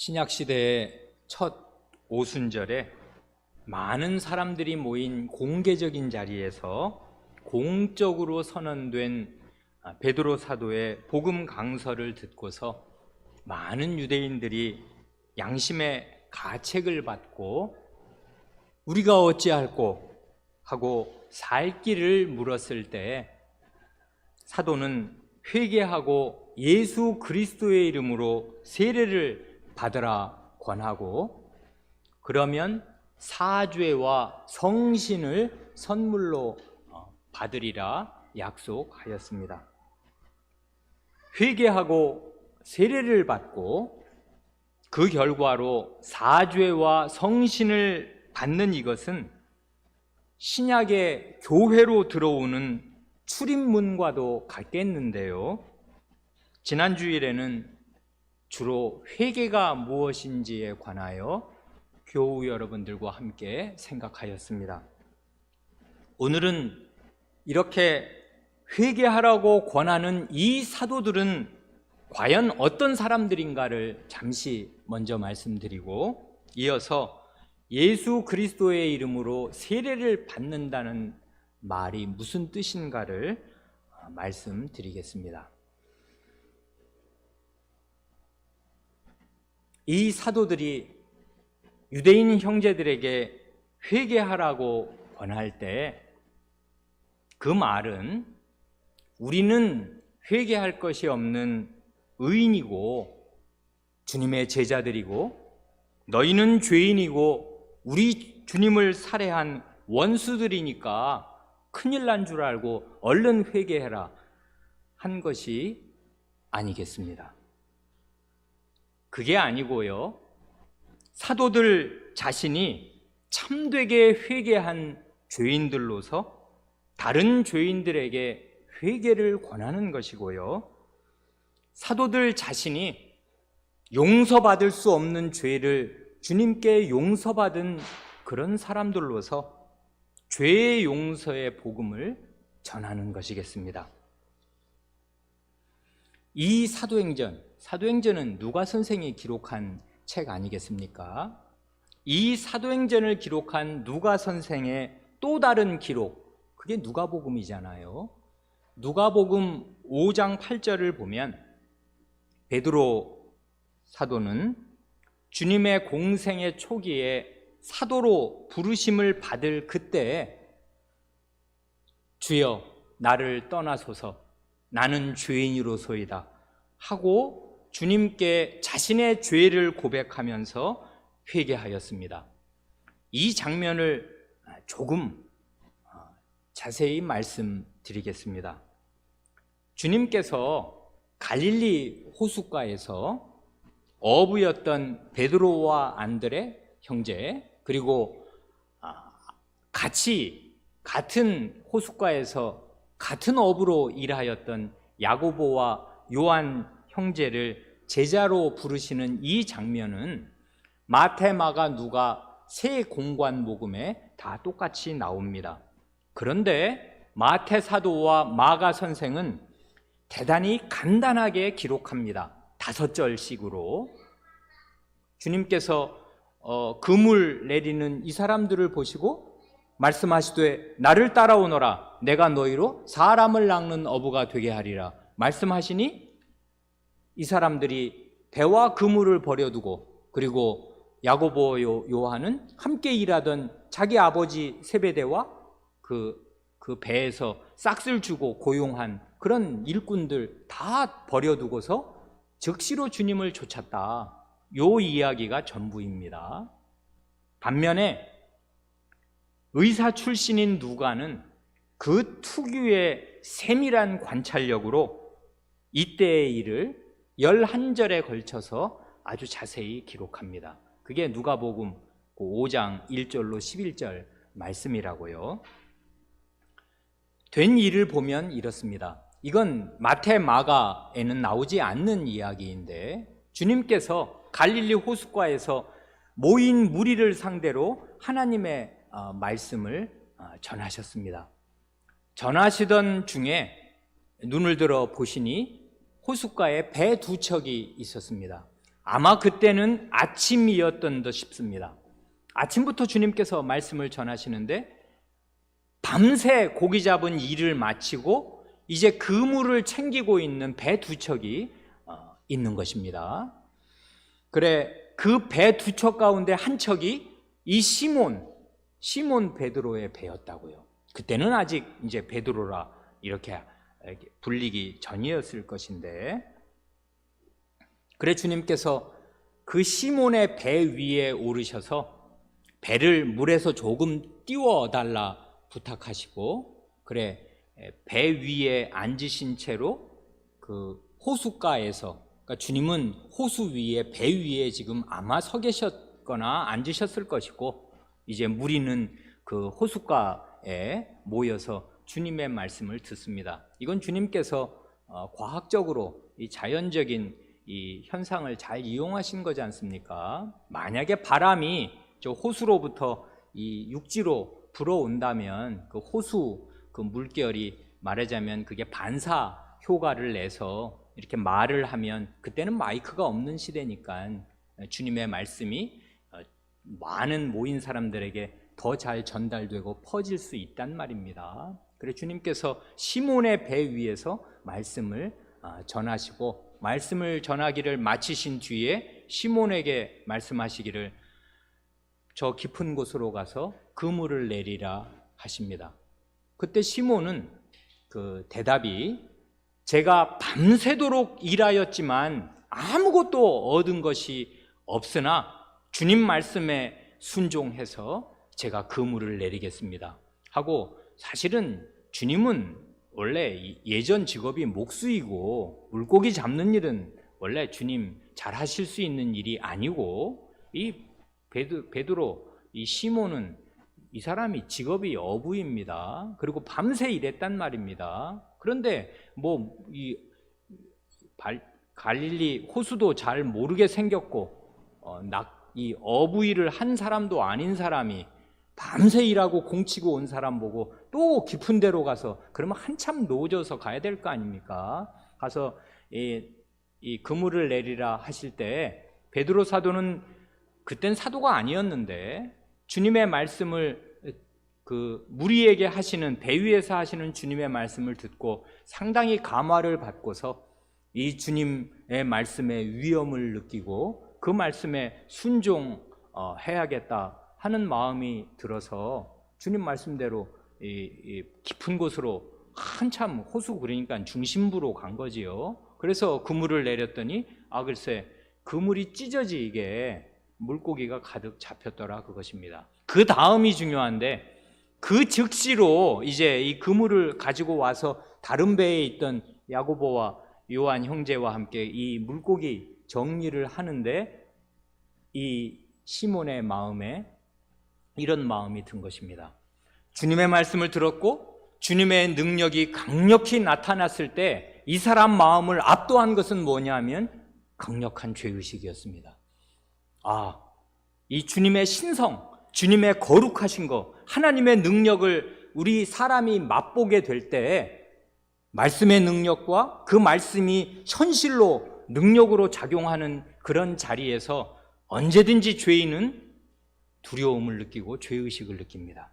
신약시대의 첫 오순절에 많은 사람들이 모인 공개적인 자리에서 공적으로 선언된 베드로 사도의 복음 강서를 듣고서 많은 유대인들이 양심의 가책을 받고 우리가 어찌할꼬 하고 살 길을 물었을 때 사도는 회개하고 예수 그리스도의 이름으로 세례를 받으라 권하고, 그러면 사죄와 성신을 선물로 받으리라 약속하였습니다. 회개하고 세례를 받고 그 결과로 사죄와 성신을 받는 이것은 신약의 교회로 들어오는 출입문과도 같겠는데요, 지난 주일에는 주로 회개가 무엇인지에 관하여 교우 여러분들과 함께 생각하였습니다. 오늘은 이렇게 회개하라고 권하는 이 사도들은 과연 어떤 사람들인가를 잠시 먼저 말씀드리고, 이어서 예수 그리스도의 이름으로 세례를 받는다는 말이 무슨 뜻인가를 말씀드리겠습니다. 이 사도들이 유대인 형제들에게 회개하라고 권할 때 그 말은 우리는 회개할 것이 없는 의인이고 주님의 제자들이고 너희는 죄인이고 우리 주님을 살해한 원수들이니까 큰일 난 줄 알고 얼른 회개해라 한 것이 아니겠습니다. 그게 아니고요, 사도들 자신이 참되게 회개한 죄인들로서 다른 죄인들에게 회개를 권하는 것이고요, 사도들 자신이 용서받을 수 없는 죄를 주님께 용서받은 그런 사람들로서 죄의 용서의 복음을 전하는 것이겠습니다. 이 사도행전은 누가 선생이 기록한 책 아니겠습니까? 이 사도행전을 기록한 누가 선생의 또 다른 기록, 그게 누가복음이잖아요. 누가복음 5장 8절을 보면 베드로 사도는 주님의 공생의 초기에 사도로 부르심을 받을 그때 주여 나를 떠나소서 나는 죄인이로소이다 하고 주님께 자신의 죄를 고백하면서 회개하였습니다. 이 장면을 조금 자세히 말씀드리겠습니다. 주님께서 갈릴리 호숫가에서 어부였던 베드로와 안드레 형제, 그리고 같은 호숫가에서 같은 어부로 일하였던 야고보와 요한 형제를 제자로 부르시는 이 장면은 마태, 마가, 누가 세 공관 복음에 다 똑같이 나옵니다. 그런데 마태 사도와 마가 선생은 대단히 간단하게 기록합니다. 5절씩으로 주님께서 그물 내리는 이 사람들을 보시고 말씀하시되 나를 따라오너라 내가 너희로 사람을 낚는 어부가 되게 하리라 말씀하시니 이 사람들이 배와 그물을 버려두고, 그리고 야고보 요한은 함께 일하던 자기 아버지 세베대와 그 배에서 싹쓸 주고 고용한 그런 일꾼들 다 버려두고서 즉시로 주님을 쫓았다, 요 이야기가 전부입니다. 반면에 의사 출신인 누가는 그 특유의 세밀한 관찰력으로 이때의 일을 11절에 걸쳐서 아주 자세히 기록합니다. 그게 누가복음 5장 1절로 11절 말씀이라고요. 된 일을 보면 이렇습니다. 이건 마태, 마가에는 나오지 않는 이야기인데 주님께서 갈릴리 호숫가에서 모인 무리를 상대로 하나님의 말씀을 전하셨습니다. 전하시던 중에 눈을 들어 보시니 호숫가에 배 2척이 있었습니다. 아마 그때는 아침이었던 듯 싶습니다. 아침부터 주님께서 말씀을 전하시는데 밤새 고기 잡은 일을 마치고 이제 그물을 챙기고 있는 배 두 척이 있는 것입니다. 그래, 그 배 두 척 가운데 한 척이 이 시몬 베드로의 배였다고요. 그때는 아직 이제 베드로라 이렇게 불리기 전이었을 것인데, 그래 주님께서 그 시몬의 배 위에 오르셔서 배를 물에서 조금 띄워달라 부탁하시고, 그래 배 위에 앉으신 채로 그 호숫가에서, 그러니까 주님은 호수 위에 배 위에 지금 아마 서 계셨거나 앉으셨을 것이고, 이제 무리는 그 호숫가에 모여서 주님의 말씀을 듣습니다. 이건 주님께서 과학적으로 이 자연적인 이 현상을 잘 이용하신 거지 않습니까? 만약에 바람이 저 호수로부터 이 육지로 불어온다면 그 호수 그 물결이 말하자면 그게 반사 효과를 내서 이렇게 말을 하면, 그때는 마이크가 없는 시대니까 주님의 말씀이 많은 모인 사람들에게 더 잘 전달되고 퍼질 수 있단 말입니다. 그래서 주님께서 시몬의 배 위에서 말씀을 전하시고, 말씀을 전하기를 마치신 뒤에 시몬에게 말씀하시기를 저 깊은 곳으로 가서 그물을 내리라 하십니다. 그때 시몬은 그 대답이 제가 밤새도록 일하였지만 아무것도 얻은 것이 없으나 주님 말씀에 순종해서 제가 그물을 내리겠습니다 하고, 사실은 주님은 원래 예전 직업이 목수이고 물고기 잡는 일은 원래 주님 잘 하실 수 있는 일이 아니고, 이 베드로 이 시몬은 이 사람이 직업이 어부입니다. 그리고 밤새 일했단 말입니다. 그런데 뭐 이 갈릴리 호수도 잘 모르게 생겼고 이 어부 일을 한 사람도 아닌 사람이 밤새 일하고 공치고 온 사람 보고 또 깊은 데로 가서, 그러면 한참 노져서 가야 될 거 아닙니까? 가서 이 그물을 내리라 하실 때 베드로 사도는 그땐 사도가 아니었는데 주님의 말씀을 그 무리에게 하시는, 배 위에서 하시는 주님의 말씀을 듣고 상당히 감화를 받고서 이 주님의 말씀의 위엄을 느끼고 그 말씀에 순종해야겠다 하는 마음이 들어서 주님 말씀대로 이 깊은 곳으로 한참 호수, 그러니까 중심부로 간 거지요. 그래서 그물을 내렸더니 글쎄 그물이 찢어지게 물고기가 가득 잡혔더라, 그것입니다. 그 다음이 중요한데, 그 즉시로 이제 이 그물을 가지고 와서 다른 배에 있던 야고보와 요한 형제와 함께 이 물고기 정리를 하는데 이 시몬의 마음에 이런 마음이 든 것입니다. 주님의 말씀을 들었고 주님의 능력이 강력히 나타났을 때 이 사람 마음을 압도한 것은 뭐냐면 강력한 죄의식이었습니다. 이 주님의 신성, 주님의 거룩하신 것, 하나님의 능력을 우리 사람이 맛보게 될 때 말씀의 능력과 그 말씀이 현실로 능력으로 작용하는 그런 자리에서 언제든지 죄인은 두려움을 느끼고 죄의식을 느낍니다.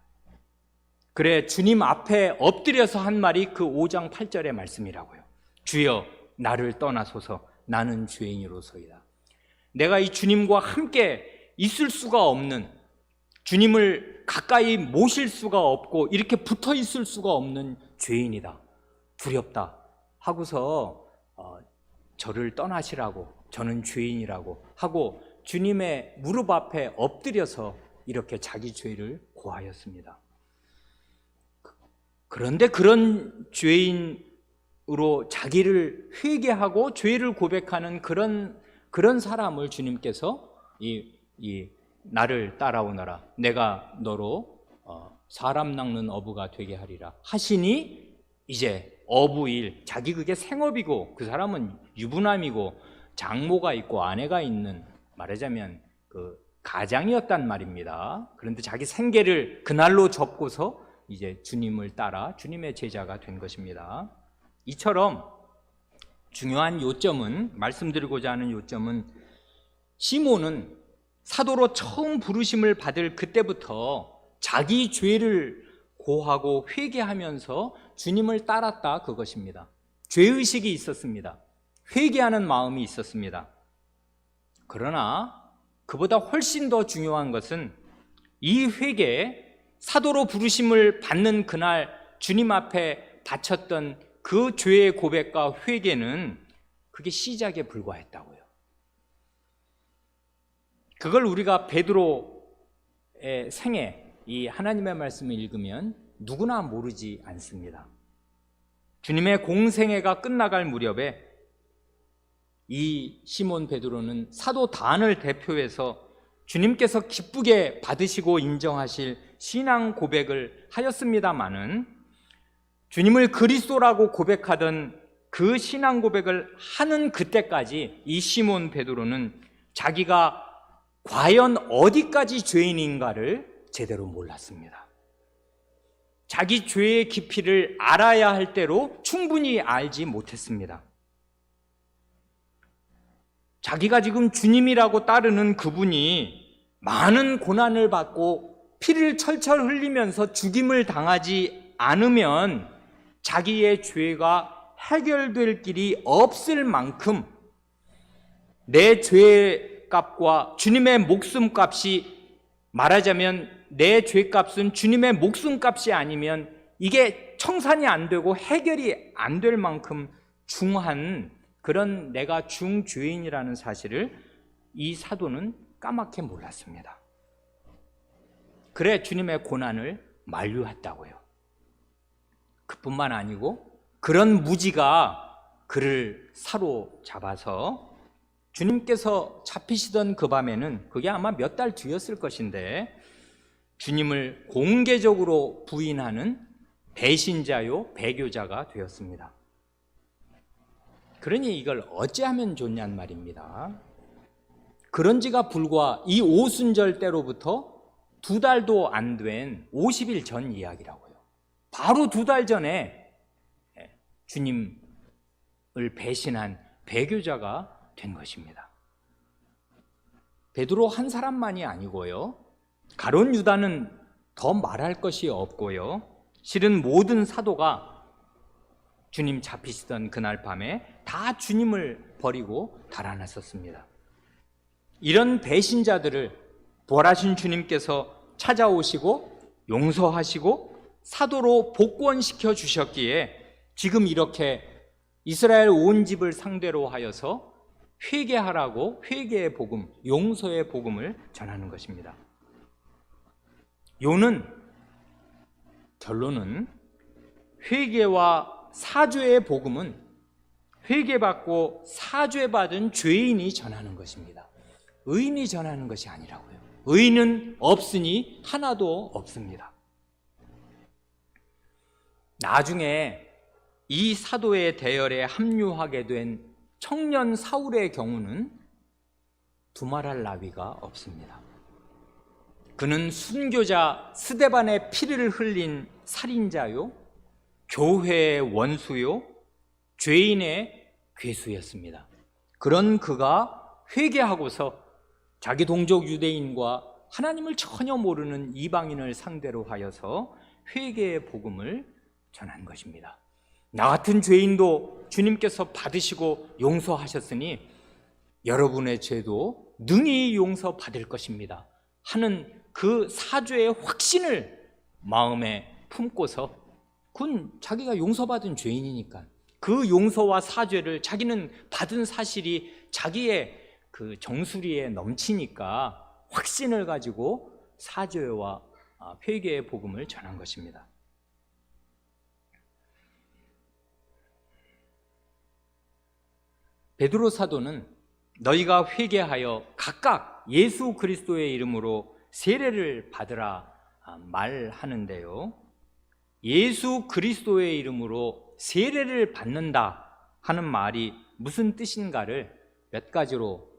그래 주님 앞에 엎드려서 한 말이 그 5장 8절의 말씀이라고요. 주여 나를 떠나소서 나는 죄인으로소이다. 내가 이 주님과 함께 있을 수가 없는, 주님을 가까이 모실 수가 없고 이렇게 붙어 있을 수가 없는 죄인이다, 두렵다 하고서 저를 떠나시라고, 저는 죄인이라고 하고 주님의 무릎 앞에 엎드려서 이렇게 자기 죄를 고하였습니다. 그런데 그런 죄인으로 자기를 회개하고 죄를 고백하는 그런 사람을 주님께서 나를 따라오너라, 내가 너로 사람 낚는 어부가 되게 하리라 하시니, 이제 어부일, 자기 그게 생업이고 그 사람은 유부남이고 장모가 있고 아내가 있는, 말하자면 그 가장이었단 말입니다. 그런데 자기 생계를 그날로 접고서 이제 주님을 따라 주님의 제자가 된 것입니다. 이처럼 중요한 요점은, 말씀드리고자 하는 요점은 시몬은 사도로 처음 부르심을 받을 그때부터 자기 죄를 고하고 회개하면서 주님을 따랐다, 그것입니다. 죄의식이 있었습니다. 회개하는 마음이 있었습니다. 그러나 그보다 훨씬 더 중요한 것은 이 회개, 사도로 부르심을 받는 그날 주님 앞에 바쳤던 그 죄의 고백과 회개는 그게 시작에 불과했다고요. 그걸 우리가 베드로의 생애, 이 하나님의 말씀을 읽으면 누구나 모르지 않습니다. 주님의 공생애가 끝나갈 무렵에 이 시몬 베드로는 사도 단을 대표해서 주님께서 기쁘게 받으시고 인정하실 신앙 고백을 하였습니다마는, 주님을 그리스도라고 고백하던 그 신앙 고백을 하는 그때까지 이 시몬 베드로는 자기가 과연 어디까지 죄인인가를 제대로 몰랐습니다. 자기 죄의 깊이를 알아야 할 대로 충분히 알지 못했습니다. 자기가 지금 주님이라고 따르는 그분이 많은 고난을 받고 피를 철철 흘리면서 죽임을 당하지 않으면 자기의 죄가 해결될 길이 없을 만큼 내 죄값과 주님의 목숨값이, 말하자면 내 죄값은 주님의 목숨값이 아니면 이게 청산이 안 되고 해결이 안 될 만큼 중한 그런 내가 중죄인이라는 사실을 이 사도는 까맣게 몰랐습니다. 그래 주님의 고난을 만류했다고요. 그뿐만 아니고 그런 무지가 그를 사로잡아서 주님께서 잡히시던 그 밤에는, 그게 아마 몇 달 뒤였을 것인데, 주님을 공개적으로 부인하는 배신자요 배교자가 되었습니다. 그러니 이걸 어찌하면 좋냔 말입니다. 그런 지가 불과 이 오순절 때로부터 2달도 안 된 50일 전 이야기라고요. 바로 2달 전에 주님을 배신한 배교자가 된 것입니다. 베드로 한 사람만이 아니고요, 가룟 유다는 더 말할 것이 없고요, 실은 모든 사도가 주님 잡히시던 그날 밤에 다 주님을 버리고 달아났었습니다. 이런 배신자들을 부활하신 주님께서 찾아오시고 용서하시고 사도로 복권시켜 주셨기에 지금 이렇게 이스라엘 온 집을 상대로 하여서 회개하라고 회개의 복음, 용서의 복음을 전하는 것입니다. 결론은 회개와 사죄의 복음은 회개받고 사죄받은 죄인이 전하는 것입니다. 의인이 전하는 것이 아니라고요. 의인은 없으니 하나도 없습니다. 나중에 이 사도의 대열에 합류하게 된 청년 사울의 경우는 두말할 나위가 없습니다. 그는 순교자 스데반의 피를 흘린 살인자요, 교회의 원수요, 죄인의 괴수였습니다. 그런 그가 회개하고서 자기 동족 유대인과 하나님을 전혀 모르는 이방인을 상대로 하여서 회개의 복음을 전한 것입니다. 나 같은 죄인도 주님께서 받으시고 용서하셨으니 여러분의 죄도 능히 용서받을 것입니다 하는 그 사죄의 확신을 마음에 품고서, 그건 자기가 용서받은 죄인이니까 그 용서와 사죄를 자기는 받은 사실이 자기의 그 정수리에 넘치니까 확신을 가지고 사죄와 회개의 복음을 전한 것입니다. 베드로 사도는 너희가 회개하여 각각 예수 그리스도의 이름으로 세례를 받으라 말하는데요, 예수 그리스도의 이름으로 세례를 받는다 하는 말이 무슨 뜻인가를 몇 가지로,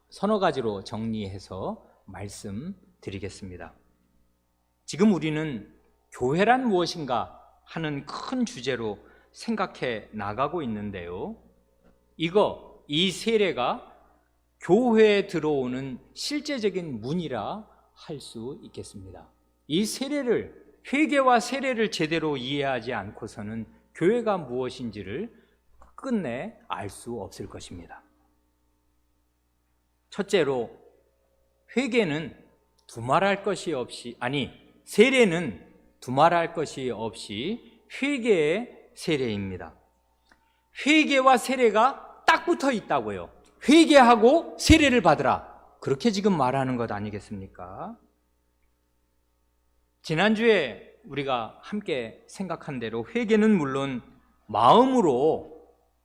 서너 가지로 정리해서 말씀드리겠습니다. 지금 우리는 교회란 무엇인가 하는 큰 주제로 생각해 나가고 있는데요, 이 세례가 교회에 들어오는 실제적인 문이라 할 수 있겠습니다. 이 세례를, 회개와 세례를 제대로 이해하지 않고서는 교회가 무엇인지를 끝내 알 수 없을 것입니다. 첫째로, 회개는 두말할 것이 없이, 세례는 두말할 것이 없이 회개의 세례입니다. 회개와 세례가 딱 붙어 있다고요. 회개하고 세례를 받으라, 그렇게 지금 말하는 것 아니겠습니까? 지난주에 우리가 함께 생각한 대로 회개는 물론 마음으로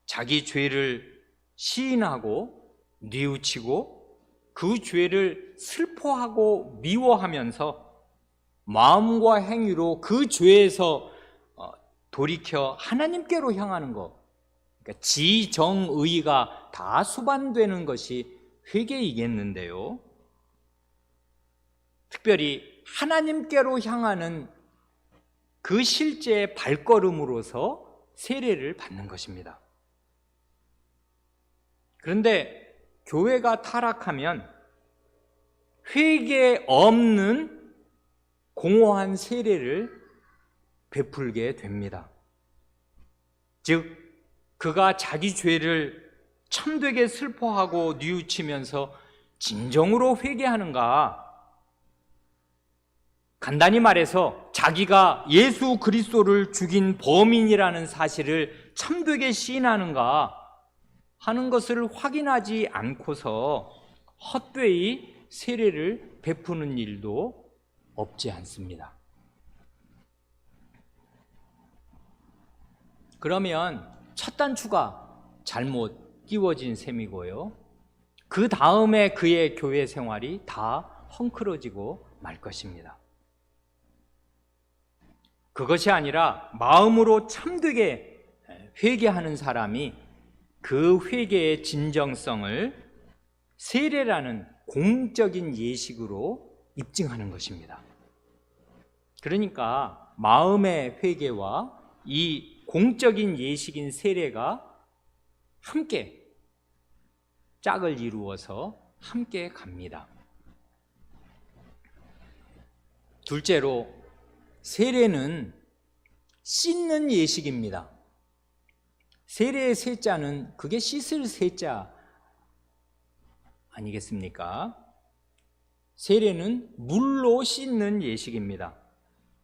자기 죄를 시인하고 뉘우치고 그 죄를 슬퍼하고 미워하면서 마음과 행위로 그 죄에서 돌이켜 하나님께로 향하는 것, 그러니까 지정의가 다 수반되는 것이 회개이겠는데요, 특별히 하나님께로 향하는 그 실제의 발걸음으로서 세례를 받는 것입니다. 그런데 교회가 타락하면 회개 없는 공허한 세례를 베풀게 됩니다. 즉, 그가 자기 죄를 참되게 슬퍼하고 뉘우치면서 진정으로 회개하는가? 간단히 말해서 자기가 예수 그리스도를 죽인 범인이라는 사실을 참되게 시인하는가 하는 것을 확인하지 않고서 헛되이 세례를 베푸는 일도 없지 않습니다. 그러면 첫 단추가 잘못 끼워진 셈이고요, 그 다음에 그의 교회 생활이 다 헝클어지고 말 것입니다. 그것이 아니라 마음으로 참되게 회개하는 사람이 그 회개의 진정성을 세례라는 공적인 예식으로 입증하는 것입니다. 그러니까 마음의 회개와 이 공적인 예식인 세례가 함께 짝을 이루어서 함께 갑니다. 둘째로, 세례는 씻는 예식입니다. 세례의 세자는 그게 씻을 세자 아니겠습니까? 세례는 물로 씻는 예식입니다.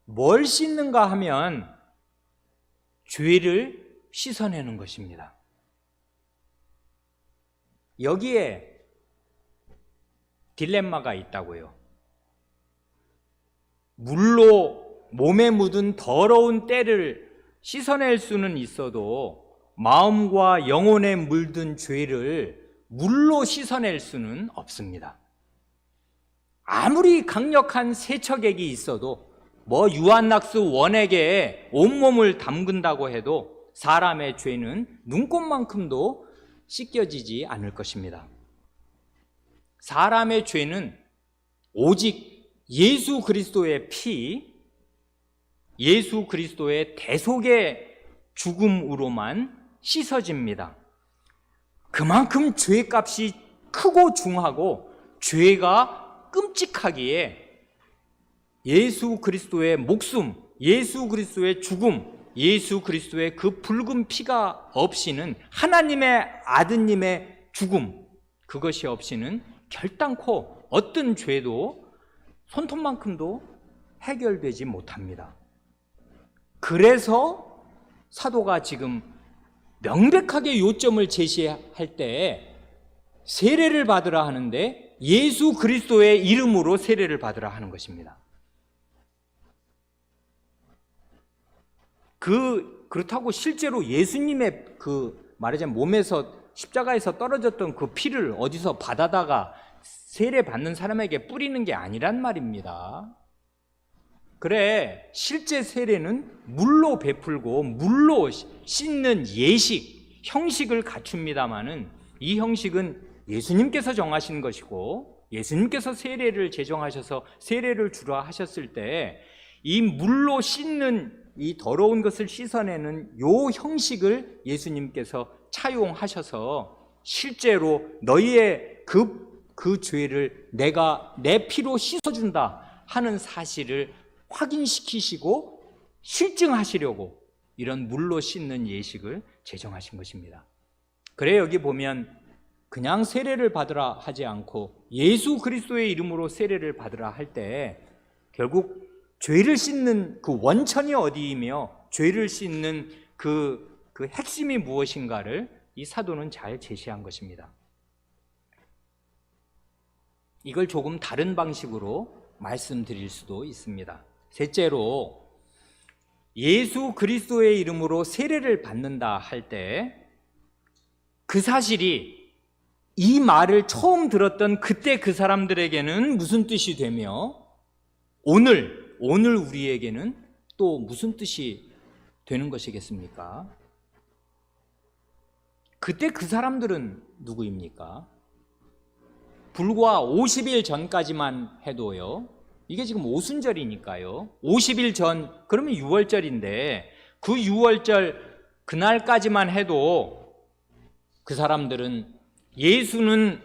뭘 씻는가 하면 죄를 씻어내는 것입니다. 여기에 딜레마가 있다고요. 물로 몸에 묻은 더러운 때를 씻어낼 수는 있어도 마음과 영혼에 물든 죄를 물로 씻어낼 수는 없습니다. 아무리 강력한 세척액이 있어도 유한낙스 원액에 온몸을 담근다고 해도 사람의 죄는 눈곱만큼도 씻겨지지 않을 것입니다. 사람의 죄는 오직 예수 그리스도의 피, 예수 그리스도의 대속의 죽음으로만 씻어집니다. 그만큼 죄값이 크고 중하고 죄가 끔찍하기에 예수 그리스도의 목숨, 예수 그리스도의 죽음, 예수 그리스도의 그 붉은 피가 없이는, 하나님의 아드님의 죽음, 그것이 없이는 결단코 어떤 죄도 손톱만큼도 해결되지 못합니다. 그래서 사도가 지금 명백하게 요점을 제시할 때 세례를 받으라 하는데 예수 그리스도의 이름으로 세례를 받으라 하는 것입니다. 그렇다고 실제로 예수님의 말하자면 몸에서 십자가에서 떨어졌던 그 피를 어디서 받아다가 세례 받는 사람에게 뿌리는 게 아니란 말입니다. 그래, 실제 세례는 물로 베풀고 물로 씻는 예식, 형식을 갖춥니다마는 이 형식은 예수님께서 정하신 것이고 예수님께서 세례를 제정하셔서 세례를 주라 하셨을 때 이 물로 씻는 이 더러운 것을 씻어내는 요 형식을 예수님께서 차용하셔서 실제로 너희의 그 죄를 내가 내 피로 씻어준다 하는 사실을 확인시키시고 실증하시려고 이런 물로 씻는 예식을 제정하신 것입니다. 그래 여기 보면 그냥 세례를 받으라 하지 않고 예수 그리스도의 이름으로 세례를 받으라 할 때 결국 죄를 씻는 그 원천이 어디이며 죄를 씻는 그 핵심이 무엇인가를 이 사도는 잘 제시한 것입니다. 이걸 조금 다른 방식으로 말씀드릴 수도 있습니다. 셋째로 예수 그리스도의 이름으로 세례를 받는다 할 때 그 사실이 이 말을 처음 들었던 그때 그 사람들에게는 무슨 뜻이 되며 오늘 우리에게는 또 무슨 뜻이 되는 것이겠습니까? 그때 그 사람들은 누구입니까? 불과 50일 전까지만 해도요, 이게 지금 오순절이니까요, 50일 전, 그러면 6월절인데 그 6월절 그날까지만 해도 그 사람들은 예수는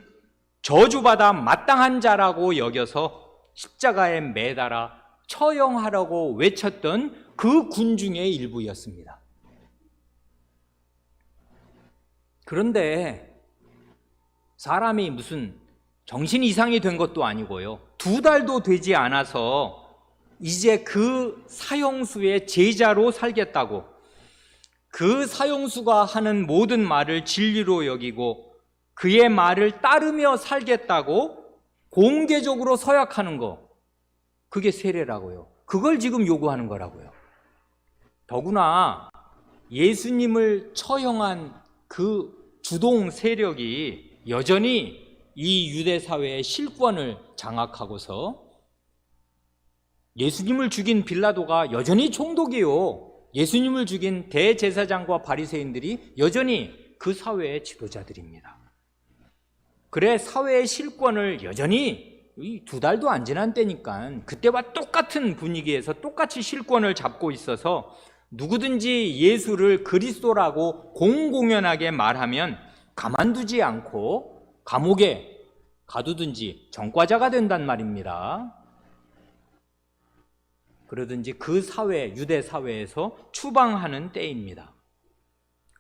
저주받아 마땅한 자라고 여겨서 십자가에 매달아 처형하라고 외쳤던 그 군중의 일부였습니다. 그런데 사람이 무슨 정신 이상이 된 것도 아니고요, 2달도 되지 않아서 이제 그 사형수의 제자로 살겠다고, 그 사형수가 하는 모든 말을 진리로 여기고 그의 말을 따르며 살겠다고 공개적으로 서약하는 거, 그게 세례라고요. 그걸 지금 요구하는 거라고요. 더구나 예수님을 처형한 그 주동 세력이 여전히 이 유대 사회의 실권을 장악하고서 예수님을 죽인 빌라도가 여전히 총독이요, 예수님을 죽인 대제사장과 바리새인들이 여전히 그 사회의 지도자들입니다. 그래 사회의 실권을 여전히 2달도 안 지난 때니까 그때와 똑같은 분위기에서 똑같이 실권을 잡고 있어서 누구든지 예수를 그리스도라고 공공연하게 말하면 가만두지 않고 감옥에 가두든지 전과자가 된단 말입니다. 그러든지 그 사회, 유대 사회에서 추방하는 때입니다.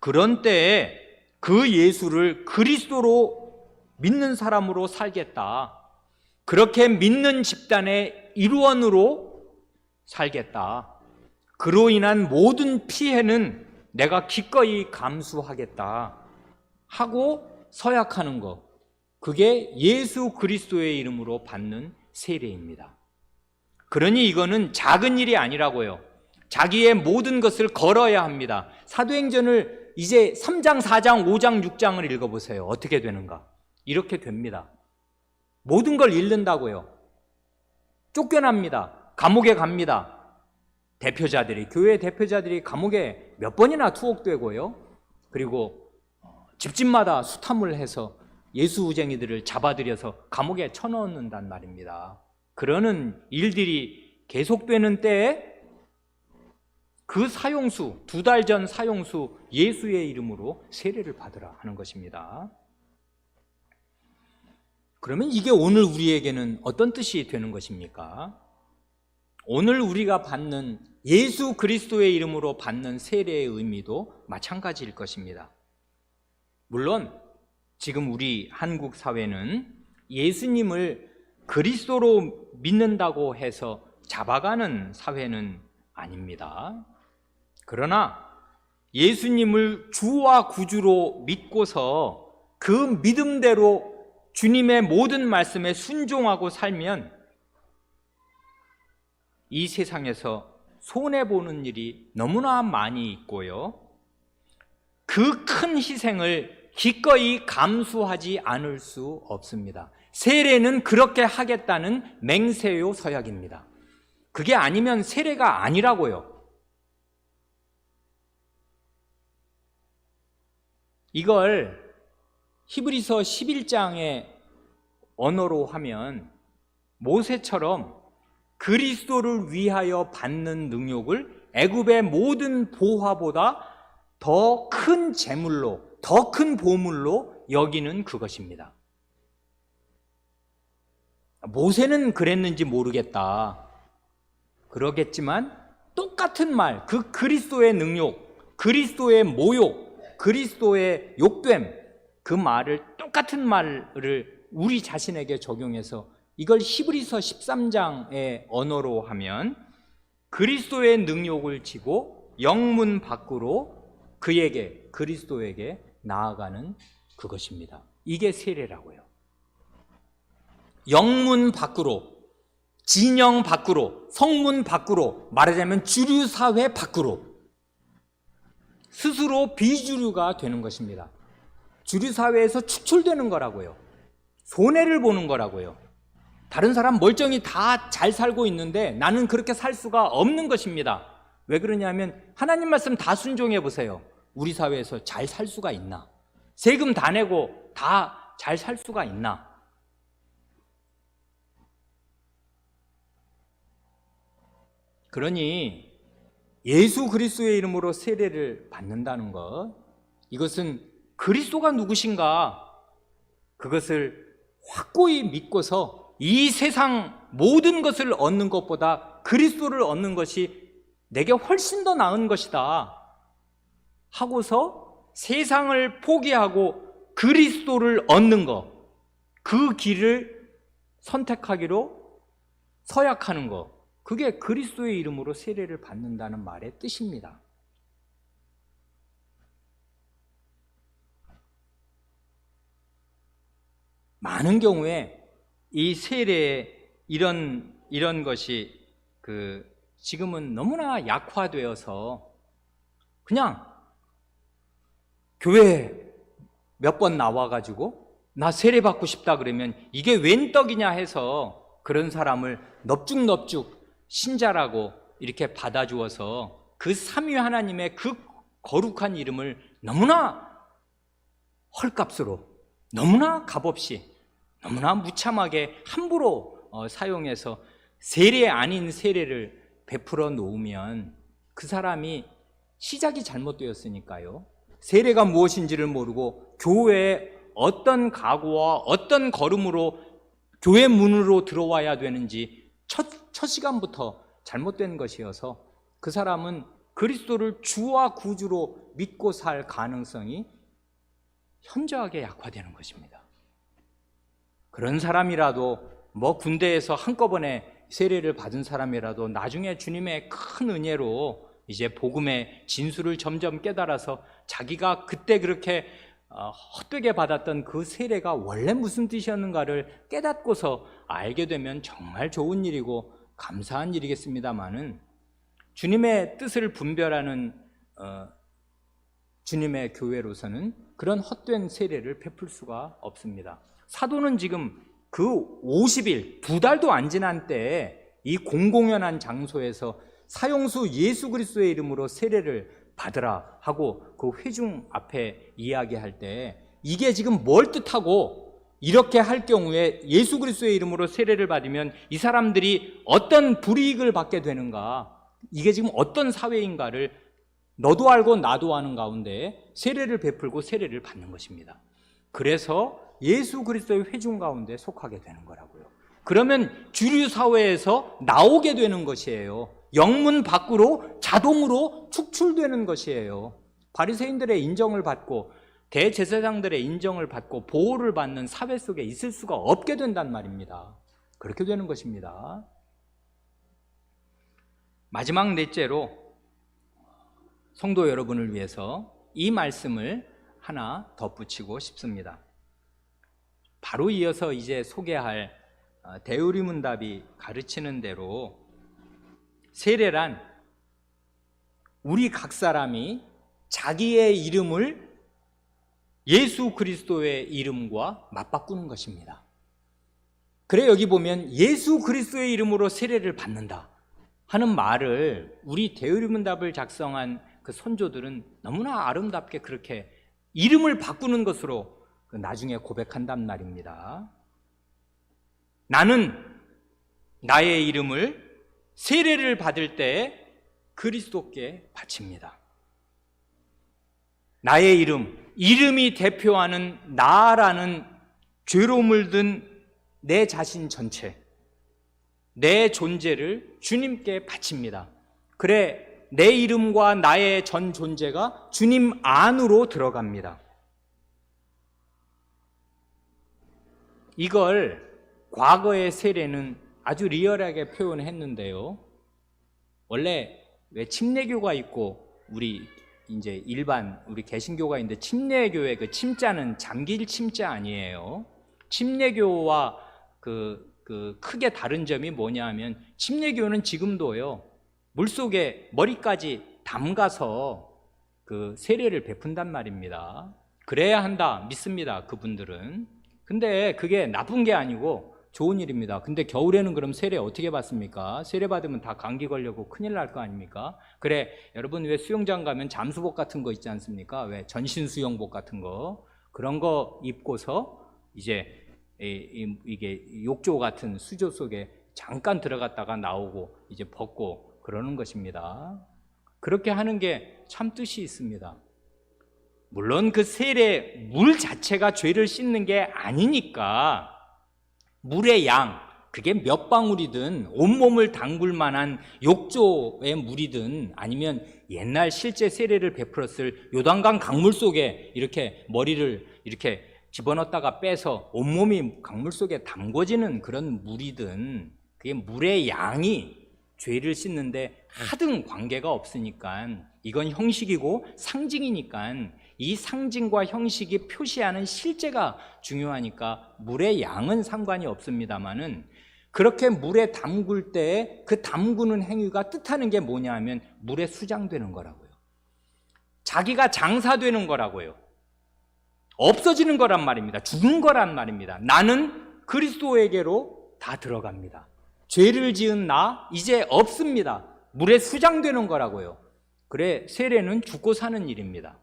그런 때에 그 예수를 그리스도로 믿는 사람으로 살겠다, 그렇게 믿는 집단의 일원으로 살겠다, 그로 인한 모든 피해는 내가 기꺼이 감수하겠다 하고 서약하는 것, 그게 예수 그리스도의 이름으로 받는 세례입니다. 그러니 이거는 작은 일이 아니라고요. 자기의 모든 것을 걸어야 합니다. 사도행전을 이제 3장, 4장, 5장, 6장을 읽어보세요. 어떻게 되는가? 이렇게 됩니다. 모든 걸 잃는다고요. 쫓겨납니다. 감옥에 갑니다. 대표자들이, 교회 대표자들이 감옥에 몇 번이나 투옥되고요. 그리고 집집마다 수탐을 해서 예수우쟁이들을 잡아들여서 감옥에 쳐넣는단 말입니다. 그러는 일들이 계속되는 때에 그 사형수, 2달 전 사형수 예수의 이름으로 세례를 받으라 하는 것입니다. 그러면 이게 오늘 우리에게는 어떤 뜻이 되는 것입니까? 오늘 우리가 받는 예수 그리스도의 이름으로 받는 세례의 의미도 마찬가지일 것입니다. 물론 지금 우리 한국 사회는 예수님을 그리스도로 믿는다고 해서 잡아가는 사회는 아닙니다. 그러나 예수님을 주와 구주로 믿고서 그 믿음대로 주님의 모든 말씀에 순종하고 살면 이 세상에서 손해보는 일이 너무나 많이 있고요, 그 큰 희생을 기꺼이 감수하지 않을 수 없습니다. 세례는 그렇게 하겠다는 맹세요 서약입니다. 그게 아니면 세례가 아니라고요. 이걸 히브리서 11장의 언어로 하면 모세처럼 그리스도를 위하여 받는 능욕을 애굽의 모든 보화보다 더 큰 재물로, 더 큰 보물로 여기는 그것입니다. 모세는 그랬는지 모르겠다. 그러겠지만 똑같은 말, 그 그리스도의 능욕, 그리스도의 모욕, 그리스도의 욕됨, 그 말을, 똑같은 말을 우리 자신에게 적용해서 이걸 히브리서 13장의 언어로 하면 그리스도의 능욕을 지고 영문 밖으로 그에게, 그리스도에게 나아가는 그것입니다. 이게 세례라고요. 영문 밖으로, 진영 밖으로, 성문 밖으로, 말하자면 주류사회 밖으로 스스로 비주류가 되는 것입니다. 주류사회에서 축출되는 거라고요. 손해를 보는 거라고요. 다른 사람 멀쩡히 다 잘 살고 있는데 나는 그렇게 살 수가 없는 것입니다. 왜 그러냐면 하나님 말씀 다 순종해 보세요. 우리 사회에서 잘 살 수가 있나? 세금 다 내고 다 잘 살 수가 있나? 그러니 예수 그리스도의 이름으로 세례를 받는다는 것, 이것은 그리스도가 누구신가? 그것을 확고히 믿고서 이 세상 모든 것을 얻는 것보다 그리스도를 얻는 것이 내게 훨씬 더 나은 것이다 하고서 세상을 포기하고 그리스도를 얻는 것, 그 길을 선택하기로 서약하는 것, 그게 그리스도의 이름으로 세례를 받는다는 말의 뜻입니다. 많은 경우에 이 세례의 이런 것이 지금은 너무나 약화되어서 그냥 교회 몇 번 나와가지고 나 세례 받고 싶다 그러면 이게 웬 떡이냐 해서 그런 사람을 넙죽넙죽 신자라고 이렇게 받아주어서 그 삼위 하나님의 그 거룩한 이름을 너무나 헐값으로, 너무나 값없이, 너무나 무참하게 함부로 사용해서 세례 아닌 세례를 베풀어 놓으면 그 사람이 시작이 잘못되었으니까요. 세례가 무엇인지를 모르고 교회에 어떤 각오와 어떤 걸음으로 교회 문으로 들어와야 되는지 첫 시간부터 잘못된 것이어서 그 사람은 그리스도를 주와 구주로 믿고 살 가능성이 현저하게 약화되는 것입니다. 그런 사람이라도 군대에서 한꺼번에 세례를 받은 사람이라도 나중에 주님의 큰 은혜로 이제 복음의 진수를 점점 깨달아서 자기가 그때 그렇게 헛되게 받았던 그 세례가 원래 무슨 뜻이었는가를 깨닫고서 알게 되면 정말 좋은 일이고 감사한 일이겠습니다마는 주님의 뜻을 분별하는 주님의 교회로서는 그런 헛된 세례를 베풀 수가 없습니다. 사도는 지금 그 50일, 2달도 안 지난 때에 이 공공연한 장소에서 사형수 예수 그리스도의 이름으로 세례를 받으라 하고 그 회중 앞에 이야기할 때 이게 지금 뭘 뜻하고 이렇게 할 경우에 예수 그리스도의 이름으로 세례를 받으면 이 사람들이 어떤 불이익을 받게 되는가, 이게 지금 어떤 사회인가를 너도 알고 나도 아는 가운데 세례를 베풀고 세례를 받는 것입니다. 그래서 예수 그리스도의 회중 가운데 속하게 되는 거라고요. 그러면 주류 사회에서 나오게 되는 것이에요. 영문 밖으로 자동으로 축출되는 것이에요. 바리새인들의 인정을 받고 대제사장들의 인정을 받고 보호를 받는 사회 속에 있을 수가 없게 된단 말입니다. 그렇게 되는 것입니다. 마지막 넷째로 성도 여러분을 위해서 이 말씀을 하나 덧붙이고 싶습니다. 바로 이어서 이제 소개할 대우리문답이 가르치는 대로 세례란 우리 각 사람이 자기의 이름을 예수 그리스도의 이름과 맞바꾸는 것입니다. 그래 여기 보면 예수 그리스도의 이름으로 세례를 받는다 하는 말을 우리 대우리문답을 작성한 그 선조들은 너무나 아름답게 그렇게 이름을 바꾸는 것으로 나중에 고백한단 말입니다. 나는 나의 이름을 세례를 받을 때 그리스도께 바칩니다. 나의 이름이 대표하는 나라는 죄로 물든 내 자신 전체, 내 존재를 주님께 바칩니다. 그래, 내 이름과 나의 전 존재가 주님 안으로 들어갑니다. 이걸 과거의 세례는 아주 리얼하게 표현했는데요. 원래 왜 침례교가 있고 우리 이제 일반 우리 개신교가 있는데 침례교의 그 침자는 잠길 침자 아니에요. 침례교와 그 크게 다른 점이 뭐냐 하면 침례교는 지금도요. 물속에 머리까지 담가서 그 세례를 베푼단 말입니다. 그래야 한다 믿습니다. 그분들은. 근데 그게 나쁜 게 아니고 좋은 일입니다. 근데 겨울에는 그럼 세례 어떻게 받습니까? 세례 받으면 다 감기 걸려고 큰일 날 거 아닙니까? 그래, 여러분 왜 수영장 가면 잠수복 같은 거 있지 않습니까? 왜 전신 수영복 같은 거 그런 거 입고서 이제 이게 욕조 같은 수조 속에 잠깐 들어갔다가 나오고 이제 벗고 그러는 것입니다. 그렇게 하는 게 참 뜻이 있습니다. 물론 그 세례 물 자체가 죄를 씻는 게 아니니까 물의 양, 그게 몇 방울이든 온몸을 담글 만한 욕조의 물이든 아니면 옛날 실제 세례를 베풀었을 요단강 강물 속에 이렇게 머리를 이렇게 집어넣었다가 빼서 온몸이 강물 속에 담궈지는 그런 물이든 그게 물의 양이 죄를 씻는데 하등 관계가 없으니까 이건 형식이고 상징이니까 이 상징과 형식이 표시하는 실제가 중요하니까 물의 양은 상관이 없습니다만은 그렇게 물에 담글 때 그 담그는 행위가 뜻하는 게 뭐냐 하면 물에 수장되는 거라고요. 자기가 장사되는 거라고요. 없어지는 거란 말입니다. 죽은 거란 말입니다. 나는 그리스도에게로 다 들어갑니다. 죄를 지은 나 이제 없습니다. 물에 수장되는 거라고요. 그래, 세례는 죽고 사는 일입니다.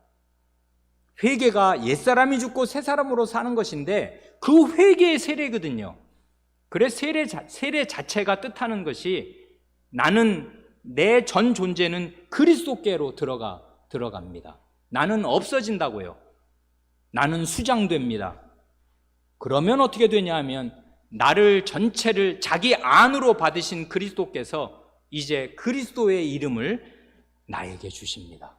회개가 옛사람이 죽고 새사람으로 사는 것인데 그 회개의 세례거든요. 그래, 세례 자체가 뜻하는 것이 나는 내 전 존재는 그리스도께로 들어갑니다. 나는 없어진다고요. 나는 수장됩니다. 그러면 어떻게 되냐 하면 나를 전체를 자기 안으로 받으신 그리스도께서 이제 그리스도의 이름을 나에게 주십니다.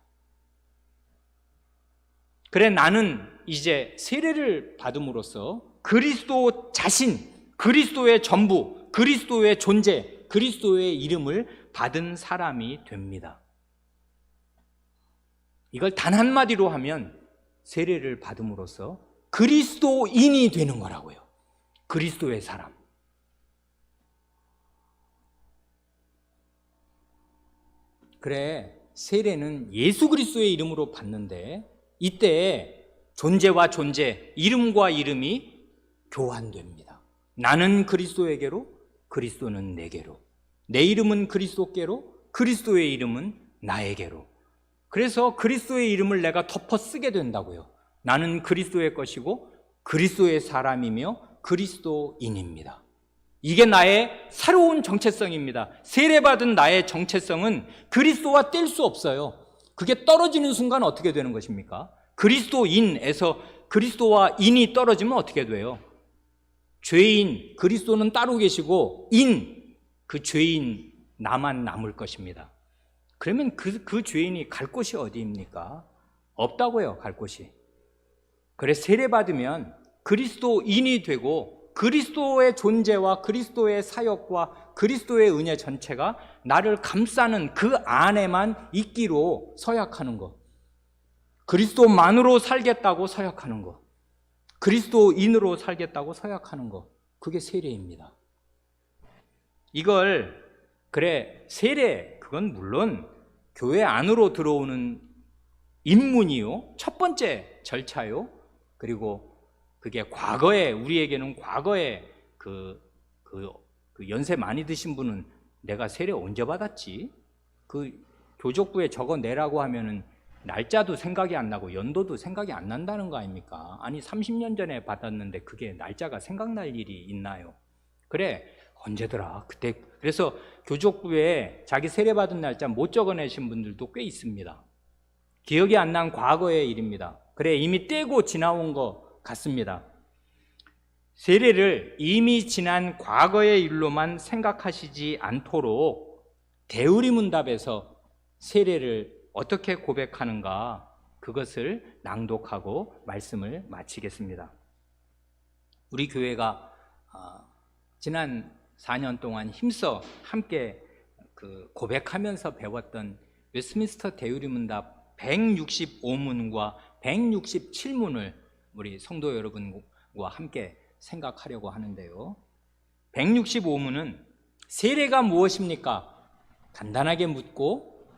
그래, 나는 이제 세례를 받음으로써 그리스도 자신, 그리스도의 전부, 그리스도의 존재, 그리스도의 이름을 받은 사람이 됩니다. 이걸 단 한마디로 하면 세례를 받음으로써 그리스도인이 되는 거라고요. 그리스도의 사람. 그래, 세례는 예수 그리스도의 이름으로 받는데 이때 존재와 존재, 이름과 이름이 교환됩니다. 나는 그리스도에게로, 그리스도는 내게로. 내 이름은 그리스도께로, 그리스도의 이름은 나에게로. 그래서 그리스도의 이름을 내가 덮어 쓰게 된다고요. 나는 그리스도의 것이고 그리스도의 사람이며 그리스도인입니다. 이게 나의 새로운 정체성입니다. 세례받은 나의 정체성은 그리스도와 뗄 수 없어요. 그게 떨어지는 순간 어떻게 되는 것입니까? 그리스도인에서 그리스도와 인이 떨어지면 어떻게 돼요? 죄인, 그리스도는 따로 계시고 그 죄인 나만 남을 것입니다. 그러면 그 죄인이 갈 곳이 어디입니까? 없다고요, 갈 곳이. 그래서 세례받으면 그리스도인이 되고 그리스도의 존재와 그리스도의 사역과 그리스도의 은혜 전체가 나를 감싸는 그 안에만 있기로 서약하는 것. 그리스도만으로 살겠다고 서약하는 것. 그리스도인으로 살겠다고 서약하는 것. 그게 세례입니다. 이걸 세례, 그건 물론 교회 안으로 들어오는 입문이요, 첫 번째 절차요. 그리고 그게 과거에, 우리에게는 과거에 그 연세 많이 드신 분은 내가 세례 언제 받았지? 그 교족부에 적어내라고 하면은 날짜도 생각이 안 나고 연도도 생각이 안 난다는 거 아닙니까? 아니 30년 전에 받았는데 그게 날짜가 생각날 일이 있나요? 그래, 언제더라? 그때. 그래서 교족부에 자기 세례받은 날짜 못 적어내신 분들도 꽤 있습니다. 기억이 안 난 과거의 일입니다. 그래, 이미 떼고 지나온 것 같습니다. 세례를 이미 지난 과거의 일로만 생각하시지 않도록 대우리문답에서 세례를 어떻게 고백하는가, 그것을 낭독하고 말씀을 마치겠습니다. 우리 교회가 지난 4년 동안 힘써 함께 고백하면서 배웠던 웨스트민스터 대우리문답 165문과 167문을 우리 성도 여러분과 함께 생각하려고 하는데요. 165문은 세례가 무엇입니까? 간단하게 묻고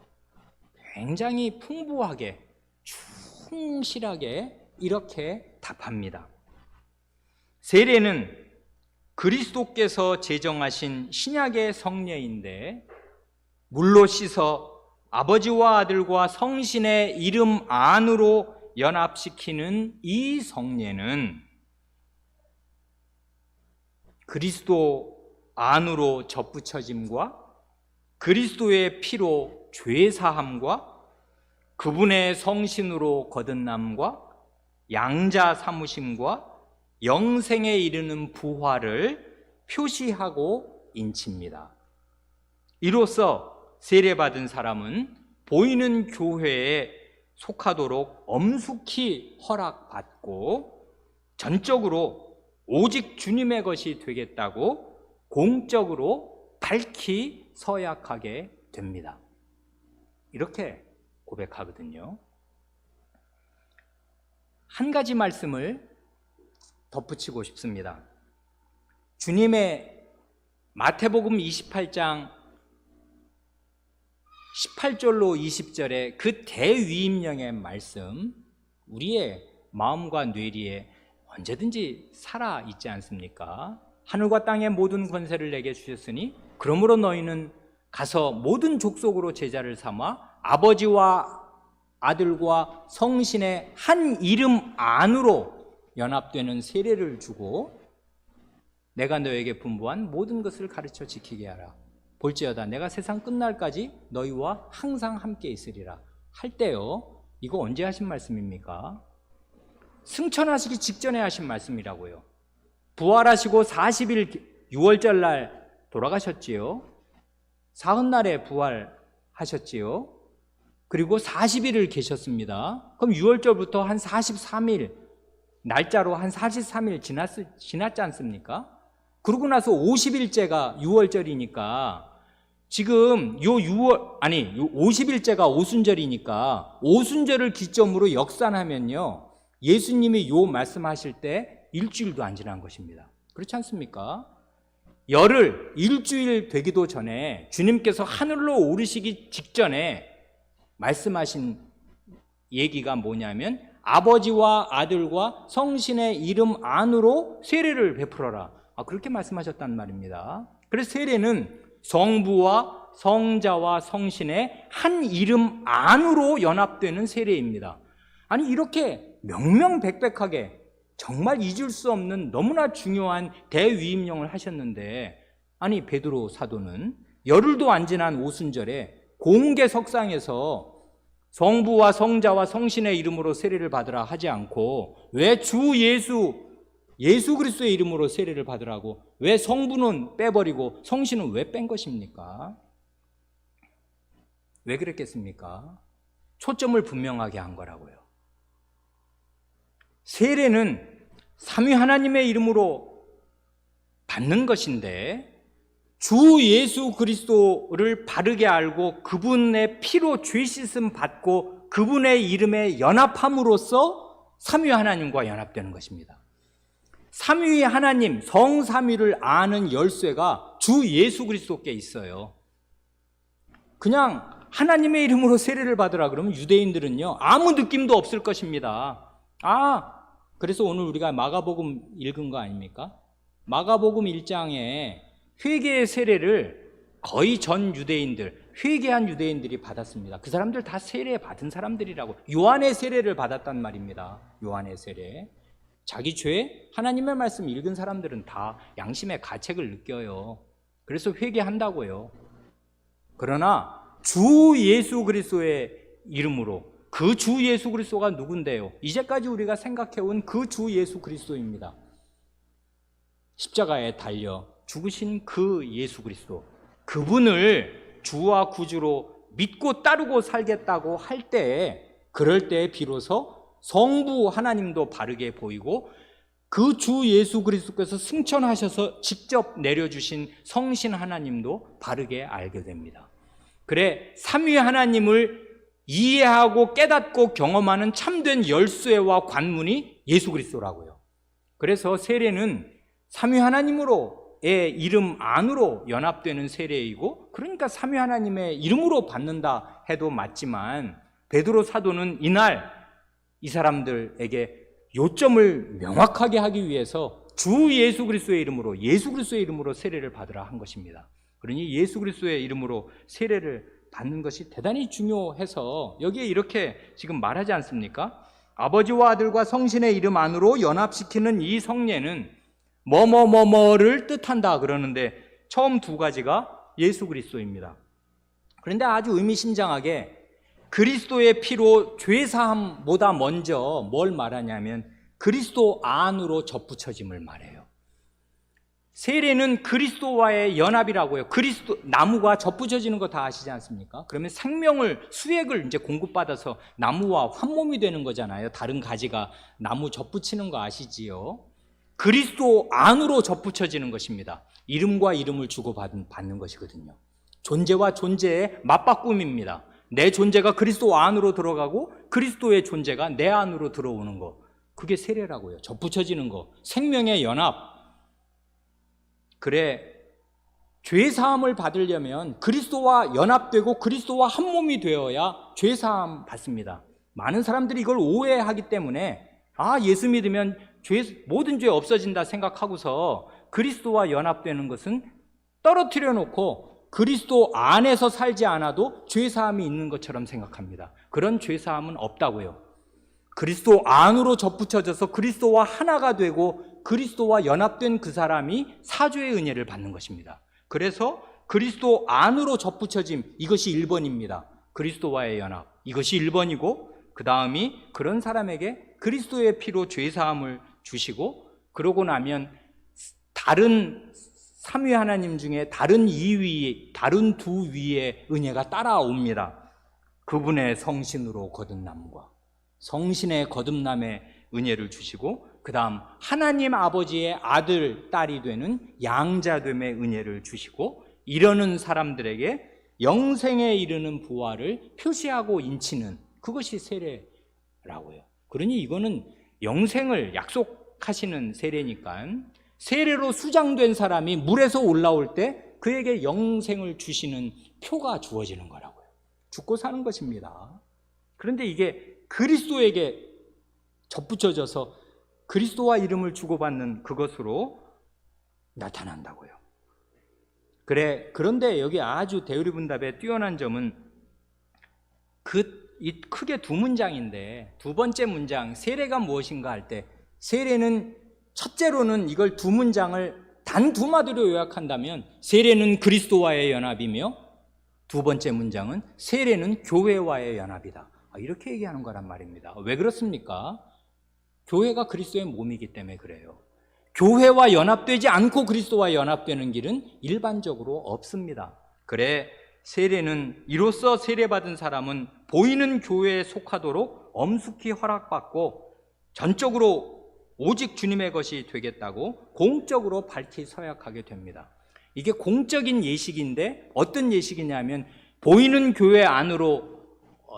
굉장히 풍부하게 충실하게 이렇게 답합니다. 세례는 그리스도께서 제정하신 신약의 성례인데, 물로 씻어 아버지와 아들과 성신의 이름 안으로 연합시키는 이 성례는 그리스도 안으로 접붙여짐과 그리스도의 피로 죄사함과 그분의 성신으로 거듭남과 양자 삼으심과 영생에 이르는 부활을 표시하고 인칩니다. 이로써 세례받은 사람은 보이는 교회에 속하도록 엄숙히 허락받고 전적으로 오직 주님의 것이 되겠다고 공적으로 밝히 서약하게 됩니다. 이렇게 고백하거든요. 한 가지 말씀을 덧붙이고 싶습니다. 주님의 마태복음 28장 18절로 20절의 그 대위임령의 말씀, 우리의 마음과 뇌리에 언제든지 살아 있지 않습니까? 하늘과 땅의 모든 권세를 내게 주셨으니 그러므로 너희는 가서 모든 족속으로 제자를 삼아 아버지와 아들과 성신의 한 이름 안으로 연합되는 세례를 주고 내가 너에게 분부한 모든 것을 가르쳐 지키게 하라. 볼지어다 내가 세상 끝날까지 너희와 항상 함께 있으리라 할 때요. 이거 언제 하신 말씀입니까? 승천하시기 직전에 하신 말씀이라고요. 부활하시고 40일 6월절 날 돌아가셨지요. 사흘날에 부활하셨지요. 그리고 40일을 계셨습니다. 그럼 6월절부터 한 43일 날짜로 한 43일 지났지 않습니까? 그러고 나서 50일째가 6월절이니까 지금 요 50일째가 오순절이니까 오순절을 기점으로 역산하면요, 예수님이 요 말씀하실 때 일주일도 안 지난 것입니다. 그렇지 않습니까? 열흘, 일주일 되기도 전에 주님께서 하늘로 오르시기 직전에 말씀하신 얘기가 뭐냐면 아버지와 아들과 성신의 이름 안으로 세례를 베풀어라. 그렇게 말씀하셨단 말입니다. 그래서 세례는 성부와 성자와 성신의 한 이름 안으로 연합되는 세례입니다. 아니 이렇게 명명백백하게 정말 잊을 수 없는 너무나 중요한 대위임령을 하셨는데, 아니 베드로 사도는 열흘도 안 지난 오순절에 공개 석상에서 성부와 성자와 성신의 이름으로 세례를 받으라 하지 않고 왜 주 예수 그리스도의 이름으로 세례를 받으라고, 왜 성부는 빼버리고 성신은 왜 뺀 것입니까? 왜 그랬겠습니까? 초점을 분명하게 한 거라고요. 세례는 삼위 하나님의 이름으로 받는 것인데 주 예수 그리스도를 바르게 알고 그분의 피로 죄 씻음 받고 그분의 이름에 연합함으로써 삼위 하나님과 연합되는 것입니다. 삼위 하나님, 성삼위를 아는 열쇠가 주 예수 그리스도께 있어요. 그냥 하나님의 이름으로 세례를 받으라 그러면 유대인들은요 아무 느낌도 없을 것입니다. 그래서 오늘 우리가 마가복음 읽은 거 아닙니까? 마가복음 1장에 회개의 세례를 거의 전 유대인들, 회개한 유대인들이 받았습니다. 그 사람들 다 세례 받은 사람들이라고. 요한의 세례를 받았단 말입니다. 요한의 세례. 자기 죄, 하나님의 말씀 읽은 사람들은 다 양심의 가책을 느껴요. 그래서 회개한다고요. 그러나 주 예수 그리스도의 이름으로, 그 주 예수 그리스도가 누군데요? 이제까지 우리가 생각해온 그 주 예수 그리스도입니다. 십자가에 달려 죽으신 그 예수 그리스도, 그분을 주와 구주로 믿고 따르고 살겠다고 할 때, 그럴 때 비로소 성부 하나님도 바르게 보이고 그 주 예수 그리스도께서 승천하셔서 직접 내려주신 성신 하나님도 바르게 알게 됩니다. 그래, 삼위 하나님을 이해하고 깨닫고 경험하는 참된 열쇠와 관문이 예수 그리스도라고요. 그래서 세례는 삼위 하나님으로의 이름 안으로 연합되는 세례이고, 그러니까 삼위 하나님의 이름으로 받는다 해도 맞지만, 베드로 사도는 이날 이 사람들에게 요점을 명확하게 하기 위해서 주 예수 그리스도의 이름으로, 예수 그리스도의 이름으로 세례를 받으라 한 것입니다. 그러니 예수 그리스도의 이름으로 세례를 받는 것이 대단히 중요해서 여기에 이렇게 지금 말하지 않습니까? 아버지와 아들과 성신의 이름 안으로 연합시키는 이 성례는 뭐뭐뭐뭐를 뜻한다 그러는데, 처음 두 가지가 예수 그리스도입니다. 그런데 아주 의미심장하게 그리스도의 피로 죄사함보다 먼저 뭘 말하냐면 그리스도 안으로 접붙여짐을 말해요. 세례는 그리스도와의 연합이라고요. 그리스도, 나무가 접붙여지는 거 다 아시지 않습니까? 그러면 생명을, 수액을 이제 공급받아서 나무와 환몸이 되는 거잖아요. 다른 가지가 나무 접붙이는 거 아시지요? 그리스도 안으로 접붙여지는 것입니다. 이름과 이름을 주고받는 것이거든요. 존재와 존재의 맞바꿈입니다. 내 존재가 그리스도 안으로 들어가고 그리스도의 존재가 내 안으로 들어오는 거, 그게 세례라고요. 접붙여지는 거, 생명의 연합. 그래, 죄사함을 받으려면 그리스도와 연합되고 그리스도와 한 몸이 되어야 죄사함 받습니다. 많은 사람들이 이걸 오해하기 때문에 예수 믿으면 모든 죄 없어진다 생각하고서 그리스도와 연합되는 것은 떨어뜨려 놓고 그리스도 안에서 살지 않아도 죄사함이 있는 것처럼 생각합니다. 그런 죄사함은 없다고요. 그리스도 안으로 접붙여져서 그리스도와 하나가 되고 그리스도와 연합된 그 사람이 사죄의 은혜를 받는 것입니다. 그래서 그리스도 안으로 접붙여짐, 이것이 1번입니다. 그리스도와의 연합, 이것이 1번이고, 그 다음이 그런 사람에게 그리스도의 피로 죄사함을 주시고, 그러고 나면 다른 삼위 하나님 중에 다른 두 위의 은혜가 따라옵니다. 그분의 성신으로 거듭남과 성신의 거듭남의 은혜를 주시고, 그 다음 하나님 아버지의 아들, 딸이 되는 양자됨의 은혜를 주시고, 이러는 사람들에게 영생에 이르는 부활을 표시하고 인치는, 그것이 세례라고요. 그러니 이거는 영생을 약속하시는 세례니까, 세례로 수장된 사람이 물에서 올라올 때 그에게 영생을 주시는 표가 주어지는 거라고요. 죽고 사는 것입니다. 그런데 이게 그리스도에게 접붙여져서 그리스도와 이름을 주고받는 그것으로 나타난다고요. 그런데 여기 아주 대우리분답의 뛰어난 점은 이 크게 두 문장인데, 두 번째 문장 세례가 무엇인가 할 때, 세례는 첫째로는 이걸 두 문장을 단 두 마디로 요약한다면 세례는 그리스도와의 연합이며, 두 번째 문장은 세례는 교회와의 연합이다, 이렇게 얘기하는 거란 말입니다. 왜 그렇습니까? 교회가 그리스도의 몸이기 때문에 그래요. 교회와 연합되지 않고 그리스도와 연합되는 길은 일반적으로 없습니다. 그래, 세례는, 이로써 세례받은 사람은 보이는 교회에 속하도록 엄숙히 허락받고 전적으로 오직 주님의 것이 되겠다고 공적으로 밝히 서약하게 됩니다. 이게 공적인 예식인데, 어떤 예식이냐면 보이는 교회 안으로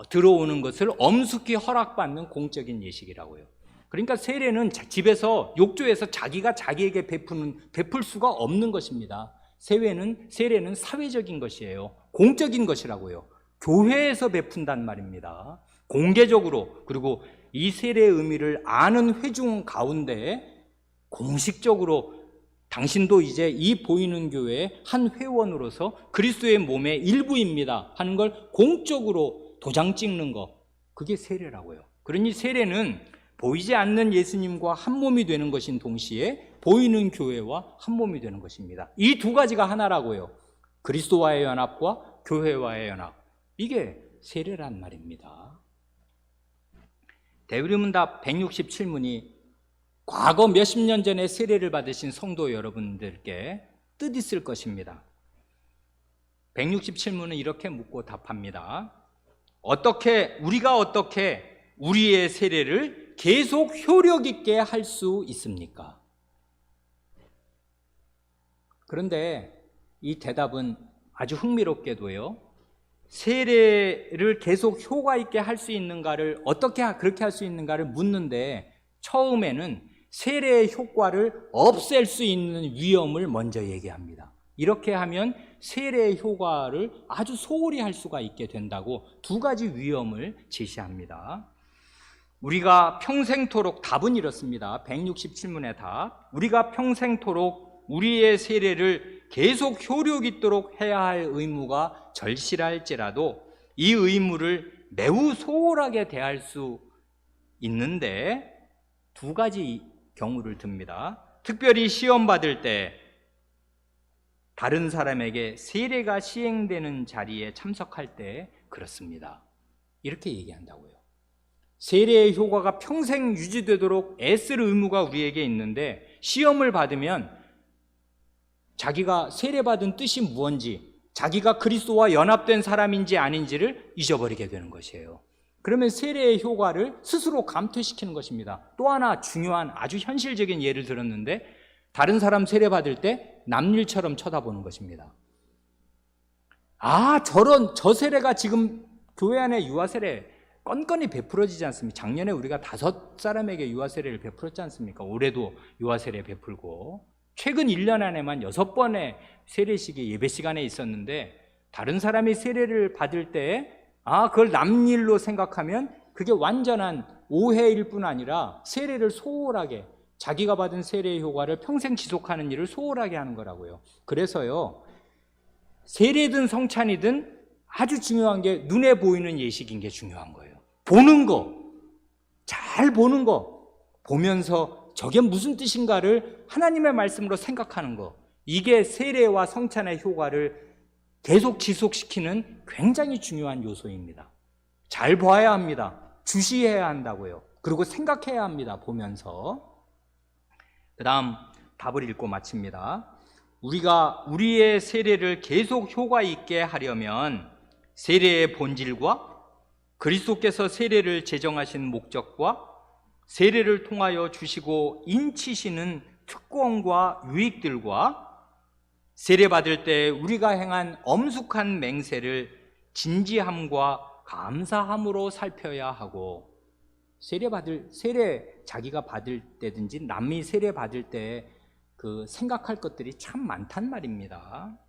들어오는 것을 엄숙히 허락받는 공적인 예식이라고요. 그러니까 세례는 집에서, 욕조에서 자기가 자기에게 베풀 수가 없는 것입니다. 세례는 사회적인 것이에요. 공적인 것이라고요. 교회에서 베푼단 말입니다. 공개적으로. 그리고 이 세례의 의미를 아는 회중 가운데 공식적으로 당신도 이제 이 보이는 교회의 한 회원으로서 그리스도의 몸의 일부입니다 하는 걸 공적으로 도장 찍는 것, 그게 세례라고요. 그러니 세례는 보이지 않는 예수님과 한 몸이 되는 것인 동시에 보이는 교회와 한 몸이 되는 것입니다. 이 두 가지가 하나라고요. 그리스도와의 연합과 교회와의 연합, 이게 세례란 말입니다. 대우리문답 167문이 과거 몇십 년 전에 세례를 받으신 성도 여러분들께 뜻있을 것입니다. 167문은 이렇게 묻고 답합니다. 우리가 어떻게 우리의 세례를 계속 효력 있게 할 수 있습니까? 그런데 이 대답은 아주 흥미롭게도요, 세례를 계속 효과 있게 할 수 있는가를, 어떻게 그렇게 할 수 있는가를 묻는데, 처음에는 세례의 효과를 없앨 수 있는 위험을 먼저 얘기합니다. 이렇게 하면 세례의 효과를 아주 소홀히 할 수가 있게 된다고 두 가지 위험을 제시합니다. 우리가 평생토록, 답은 이렇습니다. 167문의 답. 우리가 평생토록 우리의 세례를 계속 효력 있도록 해야 할 의무가 절실할지라도 이 의무를 매우 소홀하게 대할 수 있는데 두 가지 경우를 듭니다. 특별히 시험 받을 때 다른 사람에게 세례가 시행되는 자리에 참석할 때 그렇습니다. 이렇게 얘기한다고요. 세례의 효과가 평생 유지되도록 애쓸 의무가 우리에게 있는데, 시험을 받으면 자기가 세례받은 뜻이 무언지, 자기가 그리스도와 연합된 사람인지 아닌지를 잊어버리게 되는 것이에요. 그러면 세례의 효과를 스스로 감퇴시키는 것입니다. 또 하나 중요한 아주 현실적인 예를 들었는데, 다른 사람 세례받을 때 남일처럼 쳐다보는 것입니다. 저 세례가 지금 교회 안에 유아세례 건건이 베풀어지지 않습니까? 작년에 우리가 5사람에게 유아세례를 베풀었지 않습니까? 올해도 유아세례 베풀고, 최근 1년 안에만 6번의 세례식이 예배 시간에 있었는데, 다른 사람이 세례를 받을 때 그걸 남일로 생각하면 그게 완전한 오해일 뿐 아니라 세례를 소홀하게, 자기가 받은 세례의 효과를 평생 지속하는 일을 소홀하게 하는 거라고요. 그래서요, 세례든 성찬이든 아주 중요한 게 눈에 보이는 예식인 게 중요한 거예요. 보는 거, 잘 보는 거, 보면서 저게 무슨 뜻인가를 하나님의 말씀으로 생각하는 거, 이게 세례와 성찬의 효과를 계속 지속시키는 굉장히 중요한 요소입니다. 잘 봐야 합니다. 주시해야 한다고요. 그리고 생각해야 합니다. 보면서. 그 다음 답을 읽고 마칩니다. 우리가 우리의 세례를 계속 효과 있게 하려면 세례의 본질과 그리스도께서 세례를 제정하신 목적과 세례를 통하여 주시고 인치시는 특권과 유익들과 세례받을 때 우리가 행한 엄숙한 맹세를 진지함과 감사함으로 살펴야 하고, 세례 자기가 받을 때든지 남이 세례 받을 때 그 생각할 것들이 참 많단 말입니다.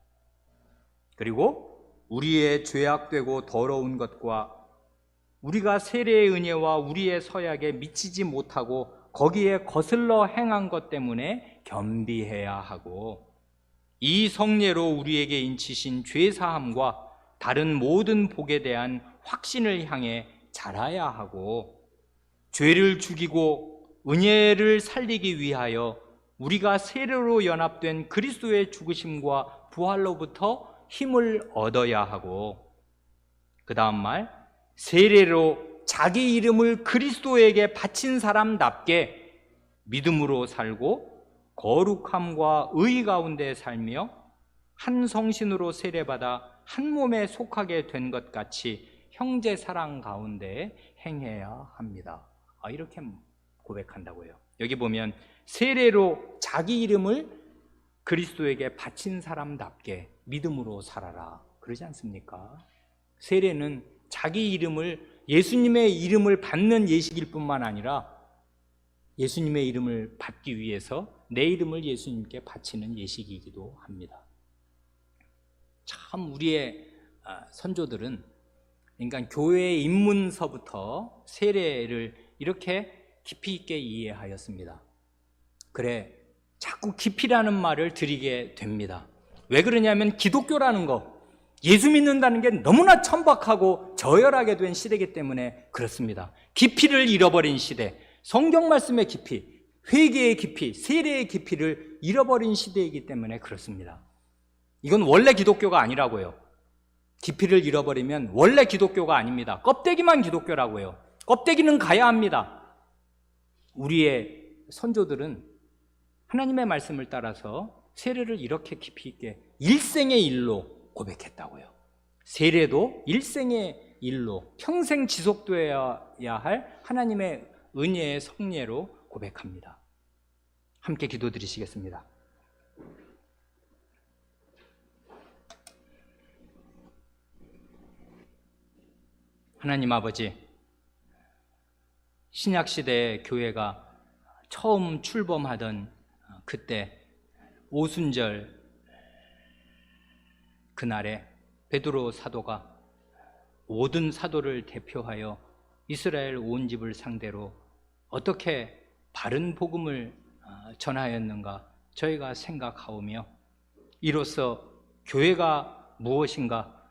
그리고 우리의 죄악되고 더러운 것과 우리가 세례의 은혜와 우리의 서약에 미치지 못하고 거기에 거슬러 행한 것 때문에 겸비해야 하고, 이 성례로 우리에게 인치신 죄사함과 다른 모든 복에 대한 확신을 향해 자라야 하고, 죄를 죽이고 은혜를 살리기 위하여 우리가 세례로 연합된 그리스도의 죽으심과 부활로부터 힘을 얻어야 하고, 그 다음 말, 세례로 자기 이름을 그리스도에게 바친 사람답게 믿음으로 살고 거룩함과 의 가운데 살며 한 성신으로 세례받아 한 몸에 속하게 된 것 같이 형제 사랑 가운데 행해야 합니다. 이렇게 고백한다고요. 여기 보면 세례로 자기 이름을 그리스도에게 바친 사람답게 믿음으로 살아라 그러지 않습니까? 세례는 자기 이름을, 예수님의 이름을 받는 예식일 뿐만 아니라 예수님의 이름을 받기 위해서 내 이름을 예수님께 바치는 예식이기도 합니다. 참 우리의 선조들은, 그러니까 교회의 입문서부터 세례를 이렇게 깊이 있게 이해하였습니다. 그래, 자꾸 깊이라는 말을 드리게 됩니다. 왜 그러냐면 기독교라는 거, 예수 믿는다는 게 너무나 천박하고 저열하게 된 시대이기 때문에 그렇습니다. 깊이를 잃어버린 시대, 성경 말씀의 깊이, 회개의 깊이, 세례의 깊이를 잃어버린 시대이기 때문에 그렇습니다. 이건 원래 기독교가 아니라고요. 깊이를 잃어버리면 원래 기독교가 아닙니다. 껍데기만 기독교라고요. 껍데기는 가야 합니다. 우리의 선조들은 하나님의 말씀을 따라서 세례를 이렇게 깊이 있게 일생의 일로 고백했다고요. 세례도 일생의 일로 평생 지속되어야 할 하나님의 은혜의 성례로 고백합니다. 함께 기도드리시겠습니다. 하나님 아버지, 신약시대의 교회가 처음 출범하던 그때 오순절 그날에 베드로 사도가 모든 사도를 대표하여 이스라엘 온 집을 상대로 어떻게 바른 복음을 전하였는가 저희가 생각하오며, 이로써 교회가 무엇인가,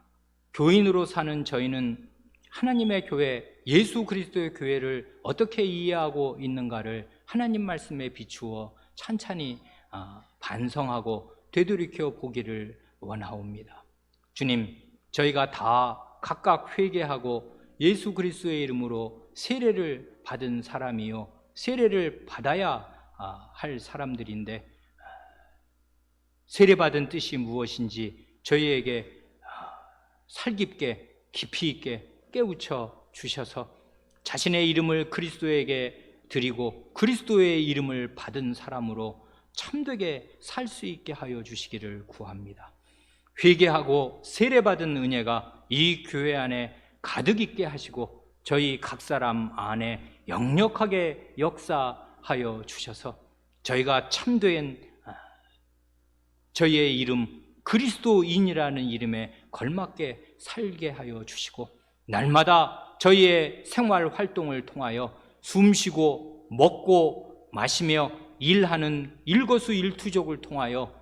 교인으로 사는 저희는 하나님의 교회, 예수 그리스도의 교회를 어떻게 이해하고 있는가를 하나님 말씀에 비추어 찬찬히 반성하고 되돌이켜 보기를 원하옵니다. 주님, 저희가 다 각각 회개하고 예수 그리스도의 이름으로 세례를 받은 사람이요, 세례를 받아야 할 사람들인데, 세례받은 뜻이 무엇인지 저희에게 살깊게 깊이 있게 깨우쳐 주셔서 자신의 이름을 그리스도에게 드리고 그리스도의 이름을 받은 사람으로 참되게 살 수 있게 하여 주시기를 구합니다. 회개하고 세례받은 은혜가 이 교회 안에 가득 있게 하시고 저희 각 사람 안에 역력하게 역사하여 주셔서 저희가 참된 저희의 이름 그리스도인이라는 이름에 걸맞게 살게 하여 주시고, 날마다 저희의 생활 활동을 통하여 숨쉬고 먹고 마시며 일하는 일거수일투족을 통하여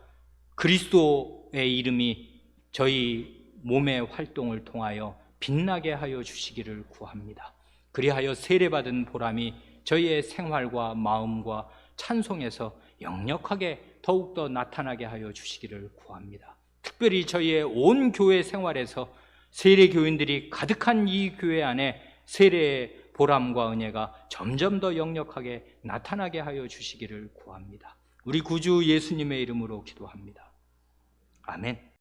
그리스도의 이름이 저희 몸의 활동을 통하여 빛나게 하여 주시기를 구합니다. 그리하여 세례받은 보람이 저희의 생활과 마음과 찬송에서 역력하게 더욱더 나타나게 하여 주시기를 구합니다. 특별히 저희의 온 교회 생활에서 세례 교인들이 가득한 이 교회 안에 세례의 보람과 은혜가 점점 더 역력하게 나타나게 하여 주시기를 구합니다. 우리 구주 예수님의 이름으로 기도합니다. 아멘.